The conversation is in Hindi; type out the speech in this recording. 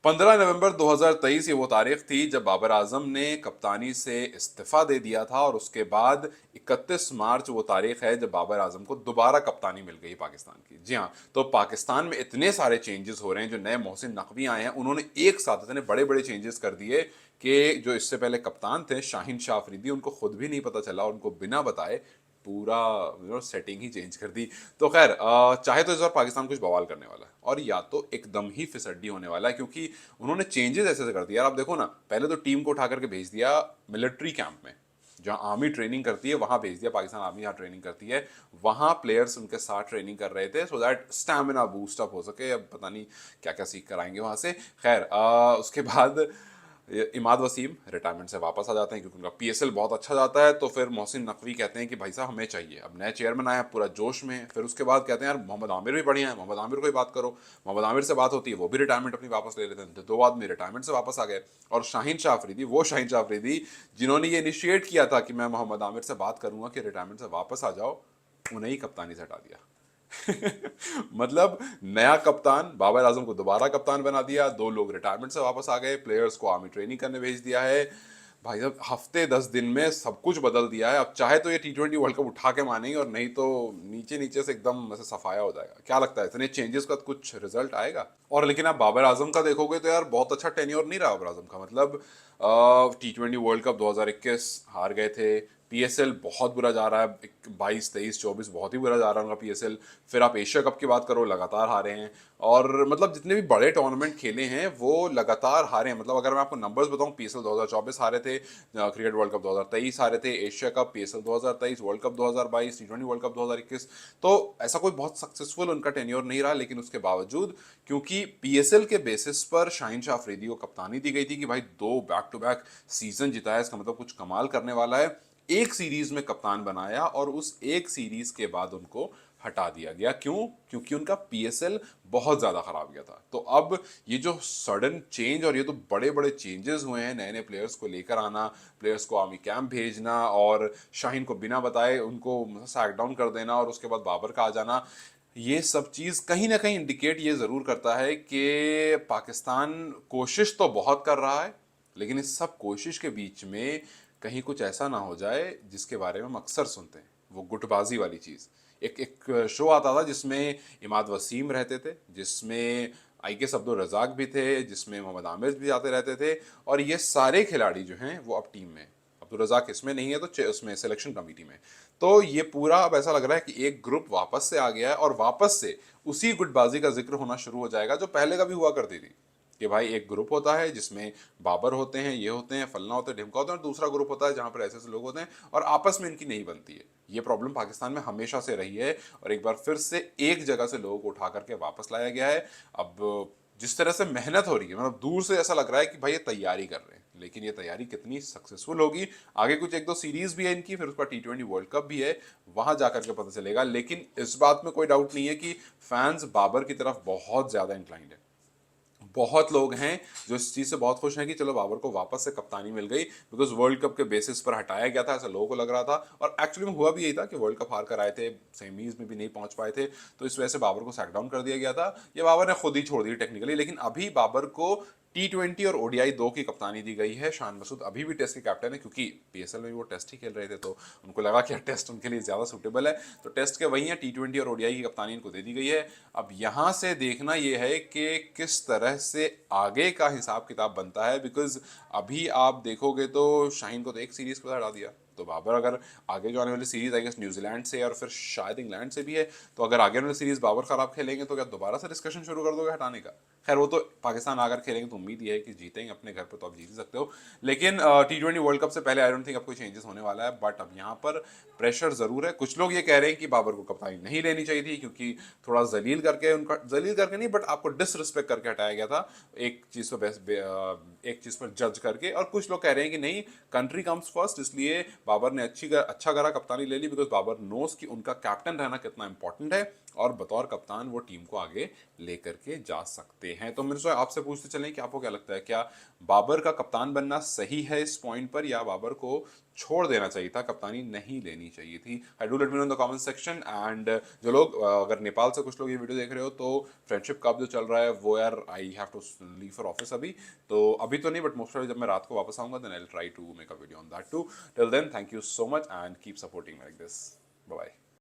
15 नवंबर 2023 ये वो तारीख थी जब बाबर आजम ने कप्तानी से इस्तीफा दे दिया था और उसके बाद 31 मार्च वो तारीख है जब बाबर आजम को दोबारा कप्तानी मिल गई पाकिस्तान की। जी हाँ, तो पाकिस्तान में इतने सारे चेंजेस हो रहे हैं। जो नए मोहसिन नकवी आए हैं उन्होंने एक साथ इतने बड़े बड़े चेंजेस कर दिए कि जो इससे पहले कप्तान थे शाहीन शाह अफरीदी, उनको खुद भी नहीं पता चला, उनको बिना बताए पूरा सेटिंग ही चेंज कर दी। तो खैर चाहे तो इस बार पाकिस्तान कुछ बवाल करने वाला है और या तो एकदम ही फिसड्डी होने वाला है, क्योंकि उन्होंने चेंजेस ऐसे ऐसे कर दिया। यार आप देखो ना, पहले तो टीम को उठा करके भेज दिया मिलिट्री कैंप में, जहां आर्मी ट्रेनिंग करती है वहां भेज दिया। पाकिस्तान आर्मी जहां ट्रेनिंग करती है वहां प्लेयर्स उनके साथ ट्रेनिंग कर रहे थे, so that stamina boost up हो सके। अब पता नहीं क्या क्या सीख कर आएंगे वहां से। खैर उसके बाद इमाद वसीम रिटायरमेंट से वापस आ जाते हैं क्योंकि उनका पीएसएल बहुत अच्छा जाता है। तो फिर मोहसिन नकवी कहते हैं कि भाई साहब हमें चाहिए, अब नए चेयरमैन आया पूरा जोश में। फिर उसके बाद कहते हैं यार मोहम्मद आमिर भी बढ़िया है, मोहम्मद आमिर को ही बात करो। मोहम्मद आमिर से बात होती है, वो भी रिटायरमेंट अपनी वापस ले लेते हैं। 2 आदमी रिटायरमेंट से वापस आ गए। और शाहीन शाह अफरीदी, वो शाहीन शाह अफरीदी जिन्होंने ये इनिशिएट किया था कि मैं मोहम्मद आमिर से बात करूंगा कि रिटायरमेंट से वापस आ जाओ, उन्हें ही कप्तानी से हटा दिया। मतलब नया कप्तान बाबर आजम को दोबारा कप्तान बना दिया, 2 लोग रिटायरमेंट से वापस आ गए, प्लेयर्स को आर्मी ट्रेनिंग करने भेज दिया है। भाई साहब हफ्ते 10 दिन में सब कुछ बदल दिया है। अब चाहे तो ये T20 वर्ल्ड कप उठा के मानेंगे और नहीं तो नीचे नीचे से एकदम ऐसे सफाया हो जाएगा। क्या लगता है इतने चेंजेस का कुछ रिजल्ट आएगा? और लेकिन आप बाबर आजम का देखोगे तो यार बहुत अच्छा टेन्योर नहीं रहा बाबर आजम का। मतलब T20 वर्ल्ड कप 2021 हार गए थे, पीएसएल बहुत बुरा जा रहा है, 22 23 24 बहुत ही बुरा जा रहा है उनका पीएसएल। फिर आप एशिया कप की बात करो, लगातार हारे हैं। और मतलब जितने भी बड़े टूर्नामेंट खेले हैं वो लगातार हारे हैं। मतलब अगर मैं आपको नंबर्स बताऊं, पीएसएल 2024 हारे थे, क्रिकेट वर्ल्ड कप 2023 हारे थे, Asia cup, PSL 2023, world cup 2022, T20 world cup 2021। तो ऐसा कोई बहुत सक्सेसफुल उनका टेन्योर नहीं रहा। लेकिन उसके बावजूद क्योंकि पीएसएल के बेसिस पर शाहीन शाह अफरीदी को कप्तानी दी गई थी कि भाई 2 बैक-टू-बैक सीजन जिताया, इसका मतलब कुछ कमाल करने वाला है, एक सीरीज में कप्तान बनाया और उस एक सीरीज के बाद उनको हटा दिया गया। क्यों? क्योंकि उनका पीएसएल बहुत ज्यादा खराब गया था। तो अब ये जो सडन चेंज और ये तो बड़े बड़े चेंजेस हुए हैं, नए नए प्लेयर्स को लेकर आना, प्लेयर्स को आर्मी कैंप भेजना और शाहीन को बिना बताए उनको सैक डाउन कर देना और उसके बाद बाबर का आ जाना, ये सब चीज कहीं ना कहीं इंडिकेट ये जरूर करता है कि पाकिस्तान कोशिश तो बहुत कर रहा है, लेकिन इस सब कोशिश के बीच में कहीं कुछ ऐसा ना हो जाए जिसके बारे में हम अक्सर सुनते हैं, वो गुटबाजी वाली चीज़। एक एक शो आता था जिसमें इमाद वसीम रहते थे, जिसमें आई के अब्दुल रजाक भी थे, जिसमें मोहम्मद आमिर भी आते रहते थे। और ये सारे खिलाड़ी जो हैं वो अब टीम में, अब्दुल रजाक इसमें नहीं है तो उसमें सिलेक्शन कमेटी में। तो ये पूरा अब ऐसा लग रहा है कि एक ग्रुप वापस से आ गया है और वापस से उसी गुटबाजी का जिक्र होना शुरू हो जाएगा जो पहले कभी हुआ करती थी कि भाई एक ग्रुप होता है जिसमें बाबर होते हैं, ये होते हैं, फलना होते हैं, ढिमका होते हैं, और दूसरा ग्रुप होता है जहां पर ऐसे ऐसे लोग होते हैं और आपस में इनकी नहीं बनती है। ये प्रॉब्लम पाकिस्तान में हमेशा से रही है और एक बार फिर से एक जगह से लोगों को उठा करके वापस लाया गया है। अब जिस तरह से मेहनत हो रही है, मतलब दूर से ऐसा लग रहा है कि भाई ये तैयारी कर रहे हैं, लेकिन ये तैयारी कितनी सक्सेसफुल होगी आगे कुछ 1 2 सीरीज भी है इनकी, फिर उसका T20 वर्ल्ड कप भी है, वहां जाकर के पता चलेगा। लेकिन इस बात में कोई डाउट नहीं है कि फैंस बाबर की तरफ बहुत ज्यादा इंक्लाइंड है। बहुत लोग हैं जो इस चीज़ से बहुत खुश हैं कि चलो बाबर को वापस से कप्तानी मिल गई, बिकॉज वर्ल्ड कप के बेसिस पर हटाया गया था ऐसा लोगों को लग रहा था। और एक्चुअली में हुआ भी यही था कि वर्ल्ड कप हार कर आए थे, सेमीज में भी नहीं पहुंच पाए थे, तो इस वजह से बाबर को सैक डाउन कर दिया गया था। ये बाबर ने खुद ही छोड़ दी टेक्निकली। लेकिन अभी बाबर को T20 और ODI 2 की कप्तानी दी गई है। शान मसूद अभी भी टेस्ट के कैप्टन है क्योंकि पीएसएल में भी वो टेस्ट ही खेल रहे थे, तो उनको लगा कि टेस्ट उनके लिए ज़्यादा सूटेबल है, तो टेस्ट के वही है। T20 और ODI की कप्तानी इनको दे दी गई है। अब यहाँ से देखना ये है कि किस तरह से आगे का हिसाब किताब बनता है, बिकॉज अभी आप देखोगे तो शाहीन को तो एक सीरीज पर हटा दिया, तो बाबर अगर आगे जो आने वाली सीरीज आई गेस न्यूजीलैंड से और फिर शायद इंग्लैंड से भी है, तो अगर आगे वाली सीरीज बाबर खराब खेलेंगे तो क्या दोबारा से डिस्कशन शुरू कर दोगे हटाने का? खैर वो तो पाकिस्तान आकर खेलेंगे तो उम्मीद ये है कि जीतेंगे अपने घर पर, तो आप जीत ही सकते हो। लेकिन T20 वर्ल्ड कप से पहले आई डोंट थिंक अब कोई चेंजेस होने वाला है। बट अब यहाँ पर प्रेशर जरूर है। कुछ लोग ये कह रहे हैं कि बाबर को कप्तानी नहीं लेनी चाहिए थी क्योंकि थोड़ा जलील करके, उनका जलील करके नहीं बट आपको डिसरिस्पेक्ट करके हटाया गया था एक चीज पर एक चीज पर जज करके। और कुछ लोग कह रहे हैं कि नहीं, कंट्री कम्स फर्स्ट, इसलिए बाबर ने अच्छा करा कप्तानी ले ली, बिकॉज बाबर नोस कि उनका कैप्टन रहना कितना इंपॉर्टेंट है और बतौर कप्तान वो टीम को आगे लेकर के जा सकते हैं। तो मेरे से आपसे पूछते चलें कि आपको क्या लगता है, क्या बाबर का कप्तान बनना सही है इस पॉइंट पर, या बाबर को छोड़ देना चाहिए था, कप्तानी नहीं लेनी चाहिए थी? I do let me know in the comment section. And जो लोग अगर नेपाल से कुछ लोग ये वीडियो देख रहे हो, तो फ्रेंडशिप कप जो चल रहा है वो यार I have to leave for office अभी, तो अभी तो नहीं, बट मोस्ट ऑफ जब मैं रात को वापस आऊंगा then I will try to make a video on that too. Till then thank you so much and keep supporting like this. Bye bye.